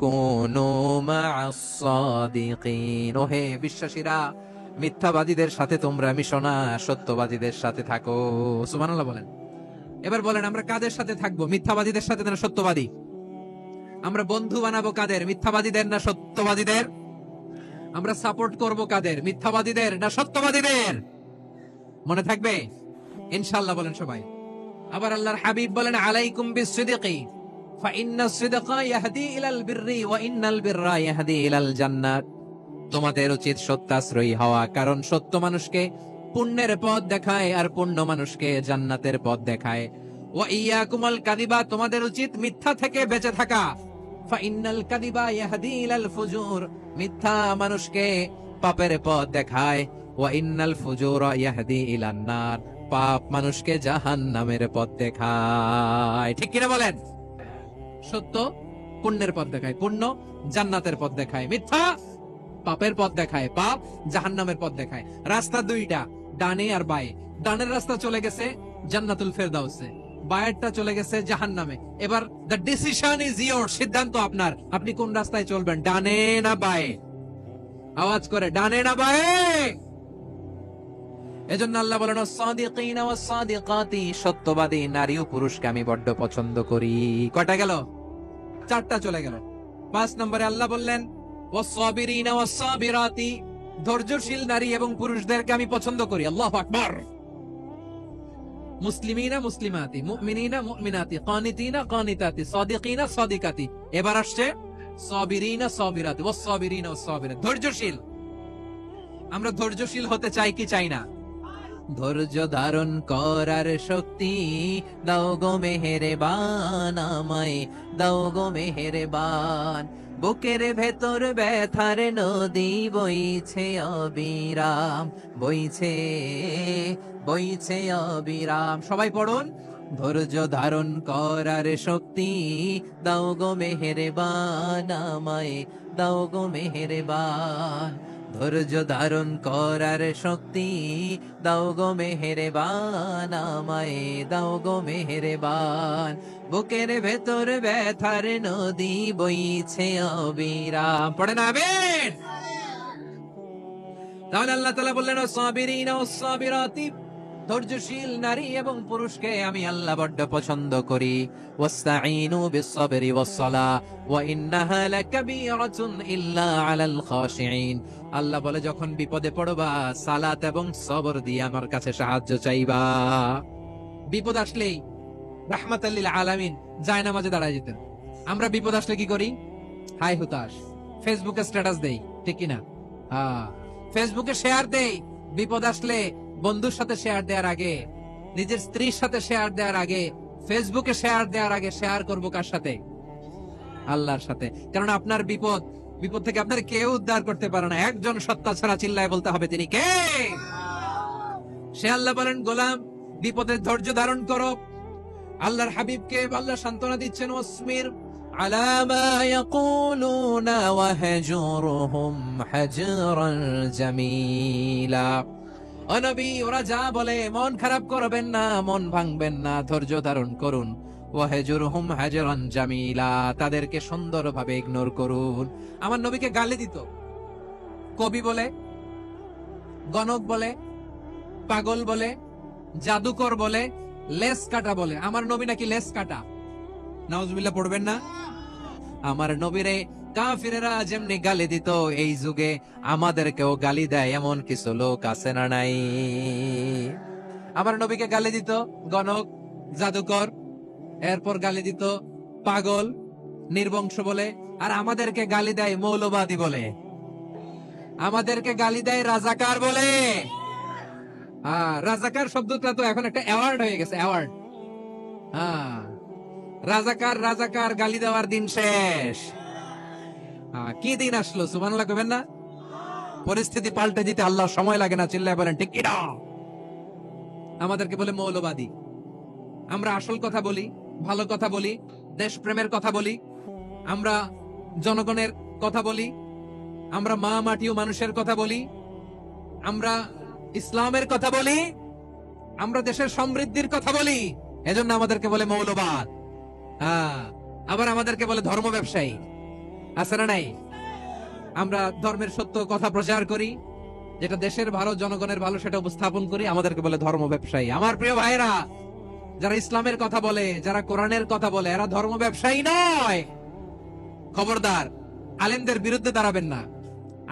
কুনু মা'আস সাদিকিন। ওহে বিশ্বাসীরা, মিথ্যাবাদীদের সাথে তোমরা মিশো না, সত্যবাদীদের সাথে থাকো। সুবহানাল্লাহ বলেন। এবার বলেন, আমরা কাদের সাথে থাকবো? মিথ্যাবাদীদের সাথে না সত্যবাদী? আমরা বন্ধু বানাবো কাদের? মিথ্যাবাদীদের না সত্যবাদীদের? আমরা সাপোর্ট করব কাদের? মিথ্যাবাদীদের না সত্যবাদীদের? মনে থাকবে ইনশাআল্লাহ, বলেন সবাই। আবার আল্লাহর হাবিব বলেন, আলাইকুম বিসসিদকি ফাইন্নাস সিদকা ইয়াহদি ইলাল বিররি ওয়া ইন্নাল বিররা ইয়াহদি ইলাল জান্নাত। তোমাদের উচিত সত্যাশ্রয়ী হওয়া, কারণ সত্য মানুষকে পুণ্যের পথ দেখায় আর পুণ্য মানুষকে জান্নাতের পথ দেখায়। ওয়া ইয়াকুমুল কাযিবা, তোমাদের উচিত মিথ্যা থেকে বেঁচে থাকা। ফাইন্নাল কাযিবা ইয়াহদি ইলাল ফুজুর, মিথ্যা মানুষকে পাপের পথ দেখায়। ওয়া ইন্নাল ফুজুরা ইয়াহদি ইলান নার, পাপ মানুষকে জাহান্নামের পথ দেখায়। ঠিক কিনা বলেন? সত্য পুণ্যের পথ দেখায়, পুণ্য জান্নাতের পথ দেখায়, মিথ্যা পাপের পথ দেখায়, পাপ জাহান্নামের পথ দেখায়। রাস্তা দুইটা, ডানে আর বায়ে। ডানের রাস্তা চলে গেছে জান্নাতুল ফেরদাউসে, বায়েরটা চলে গেছে জাহান্নামে। এবার দ্য ডিসিশন ইজ ইয়োর, সিদ্ধান্ত আপনার। আপনি কোন রাস্তায় চলবেন, ডানে না বায়ে? আওয়াজ করে, ডানে না বায়ে? এজন্য আল্লাহ বলেন, সাদিকিনা ওয়াস সাদিকাতি, সত্যবাদী নারী ও পুরুষকে আমি বড্ড পছন্দ করি। কয়টা গেল? চারটা চলে গেল। 5 নম্বরে আল্লাহ বললেন, ওয়াস সাবিরিনা ওয়াস সাবিরাতি, ধৈর্যশীল নারী এবং পুরুষদেরকে আমি পছন্দ করি। আল্লাহু আকবার। মুসলিমিনা মুসলিমাতি, মুমিনিনা মুমিনাতি, কানিতিনা কানিতাতি, সাদিকিনা সাদিকাতি। এবার আসছে সাবিরিনা সাবিরাতি, ওয়াস সাবিরিনা ওয়াস সাবিরাতি, ধৈর্যশীল। আমরা ধৈর্যশীল হতে চাই কি চাই না? ধৈর্য ধারণ করার শক্তি দাও গো মেহেরবান, আমায় দাও গো মেহেরবান। বুকের ভেতর ব্যথার নদী বইছে অবিরাম, বইছে বইছে অবিরাম। সবাই পড়ুন, ধৈর্য ধারণ করার শক্তি দাও গো মেহেরবান, আমায় দাও গো মেহেরবান। ধৈর্য ধারণ করার শক্তি দাও গো মেহেরবান, আমায় দাও গো মেহেরবান। বুকের ভেতর ব্যথার নদী বইছে অবিরাম। পড়েন আমিন। তাহলে আল্লাহ তাআলা বললেন, সাবিরিনা ওয়াস সাবিরাতি, ধৈর্যশীল নারী এবং পুরুষকে আমি আল্লাহ বড্ড পছন্দ করি। ওয়াস্তাঈনু বিস-সাবরি ওয়াস-সালাহ ওয়া ইন্নাহা লাকাবীরাতুন ইল্লা আলাল খাশিঈন। আল্লাহ বলে, যখন বিপদে পড়বা সালাত এবং সবর দিয়ে আমার কাছে সাহায্য চাইবা। বিপদ আসলেই রাহমাতাল লিল আলামিন জায়নামাজে দাঁড়ায় যেতেন। আমরা বিপদ আসলে কি করি? হাই হুতাশ, ফেসবুকে স্ট্যাটাস দেই, ঠিক কি না? ফেসবুকে শেয়ার দেই। বিপদ আসলে বন্ধুর সাথে শেয়ার দেওয়ার আগে, নিজের স্ত্রীর সাথে শেয়ার দেওয়ার আগে, ফেসবুকে শেয়ার দেওয়ার আগে শেয়ার করব কার সাথে? আল্লাহর সাথে। কারণ আপনার বিপদ থেকে আপনার কেউ উদ্ধার করতে পারে না, একজন সত্তা ছাড়া। চিল্লায় বলতে হবে, তিনি কে? সে আল্লাহ বলেন, গোলাম বিপদে ধৈর্য ধারণ করো। আল্লাহর হাবিবকে আল্লাহ সান্ত্বনা দিচ্ছেন, ওয়াসমির আলা মা ইয়াকুলুনা ওয়াহজুরহুম হাজরান জামিলা। ও নবী, ওরা যা বলে মন খারাপ করবেন না, মন ভাঙবেন না, ধৈর্য ধারণ করুন। ওয়াহজুরহুম হাজরান জামিলা, তাদেরকে সুন্দরভাবে ইগনোর করুন। আমার নবীকে গালি দিত কবি বলে, গণক বলে, পাগল বলে, জাদুকর বলে, লেস কাটা বলে। আমার নবী নাকি লেস কাটা? নাউজুবিল্লাহ পড়বেন না? আমার নবীরে কাফিরেরা যেমনি গালি দিত, এই যুগে আমাদেরকেও গালি দেয় এমন কিছু লোক আছে না নাই? আমার নবীকে গালি দিত গণক, জাদুকর, এরপর গালি দিত পাগল, নির্বংশ বলে। আর আমাদেরকে গালি দেয় মৌলবাদী বলে, আমাদেরকে গালি দেয় রাজাকার বলে। রাজাকার শব্দটা তো এখন একটা অ্যাওয়ার্ড হয়ে গেছে, অ্যাওয়ার্ড। রাজাকার রাজাকার গালি দেওয়ার দিন শেষ। কি দিন আসলো? সুবহানাল্লাহ কইবেন না? পরিস্থিতি পাল্টে দিতে আল্লাহ সময় লাগে না। চিল্লায় বলেন ঠিক কিনা? আমাদেরকে বলে মৌলবাদী। আমরা আসল কথা বলি, ভালো কথা বলি, দেশপ্রেমের কথা বলি, আমরা জনগণের কথা বলি, আমরা মা মাটি ও মানুষের কথা বলি, আমরা ইসলামের কথা বলি, আমরা দেশের সমৃদ্ধির কথা বলি। এজন্য আমাদেরকে বলে মৌলবাদ। আবার আমাদেরকে বলে ধর্ম ব্যবসায়ী। আছে না নাই? আমরা ধর্মের সত্য কথা প্রচার করি, যেটা দেশের ভালো জনগণের ভালো সেটা উপস্থাপন করি, আমাদেরকে বলে ধর্ম ব্যবসায়ী। আমার প্রিয় ভাইরা, যারা ইসলামের কথা বলে, যারা কোরআনের কথা বলে, এরা ধর্ম ব্যবসায়ী নয়। খবরদার, আলেমদের বিরুদ্ধে দাঁড়াবেন না।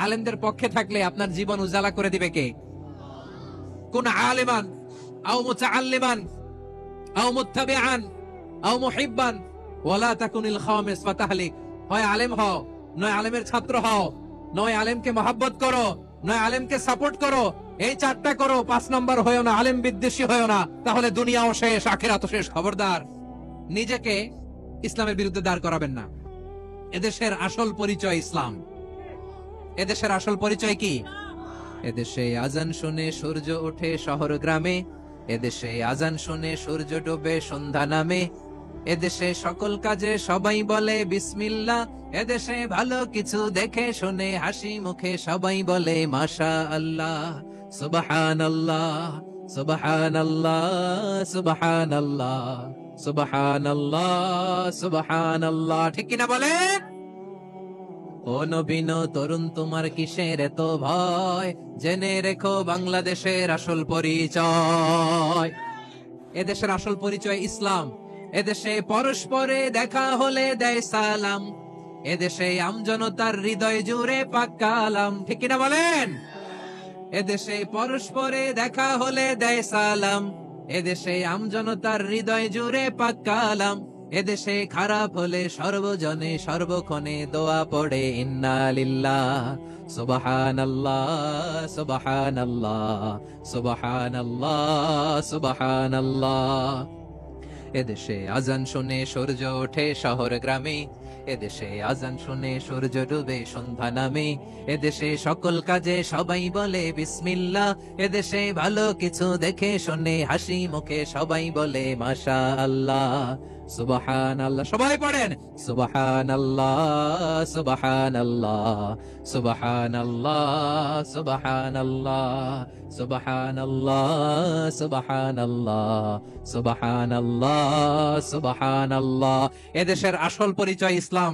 আলেমদের পক্ষে থাকলে আপনার জীবন উজালা করে দিবে কে? কোন আলেমান আও মুতাআল্লিমান আও মুত্তাবিআন আও মুহিব্বান ওয়ালা তাকুনিল খামিস ফাতাহলিক। হয় আলেম হও, নয় আলেমের ছাত্র হও, নয় আলেমকে মহব্বত করো, নয় আলেমকে সাপোর্ট করো। এই চারটা করো, ৫ নাম্বার হয়েও না, আলেম বিদ্বেষী হয়েও না, তাহলে দুনিয়াও শেষ, আখিরাতও শেষ। খবরদার, নিজেকে ইসলামের বিরুদ্ধে দাঁড় করাবেন না। এদেশের আসল পরিচয় ইসলাম। এদেশের আসল পরিচয় কি? এদেশে আজান শুনে সূর্য ওঠে শহর গ্রামে, এদেশে আজান শুনে সূর্য ডোবে সন্ধ্যা নামে, এদেশে সকল কাজে সবাই বলে বিসমিল্লাহ, এদেশে ভালো কিছু দেখে শুনে হাসি মুখে সবাই বলে মাশা আল্লাহ, সুবহানাল্লাহ, সুবহানাল্লাহ, সুবহানাল্লাহ, সুবহানাল্লাহ, সুবহানাল্লাহ। ঠিক কিনা বলেন? ও নবীন তরুণ, তোমার কিসের এত ভয়? জেনে রেখো বাংলাদেশের আসল পরিচয়। এদেশের আসল পরিচয় ইসলাম। এদেশে পরস্পরে দেখা হলে দেয় সালাম, এদেশে আমজনতার হৃদয় জুড়ে পাক কালাম। ঠিক কিনা বলেন? এদেশে পরস্পরে দেখা হলে দেয় সালাম, এদেশে আমজনতার হৃদয় জুড়ে পাক কালাম, এদেশে খারাপ হলে সর্বজনে সর্বক্ষণে দোয়া পড়ে ইন্না লিল্লাহ, সুবহানাল্লাহ, সুবহানাল্লাহ, সুবহানাল্লাহ, সুবহানাল্লাহ। এদেশে আজান শুনে সূর্য ওঠে শহর গ্রামে, এদেশে আজান শুনে সূর্য ডুবে সন্ধ্যা নামে, এদেশে সকল কাজে সবাই বলে বিসমিল্লাহ, এদেশে ভালো কিছু দেখে শুনে হাসি মুখে সবাই বলে মাশা আল্লাহ, সুবহানাল্লাহ। সবাই পড়েন সুবহানাল্লাহ, সুবহানাল্লাহ, সুবহানাল্লাহ, সুবহানাল্লাহ, সুবহানাল্লাহ, সুবহানাল্লাহ, সুবহানাল্লাহ, সুবহানাল্লাহ। এদেশের আসল পরিচয় ইসলাম।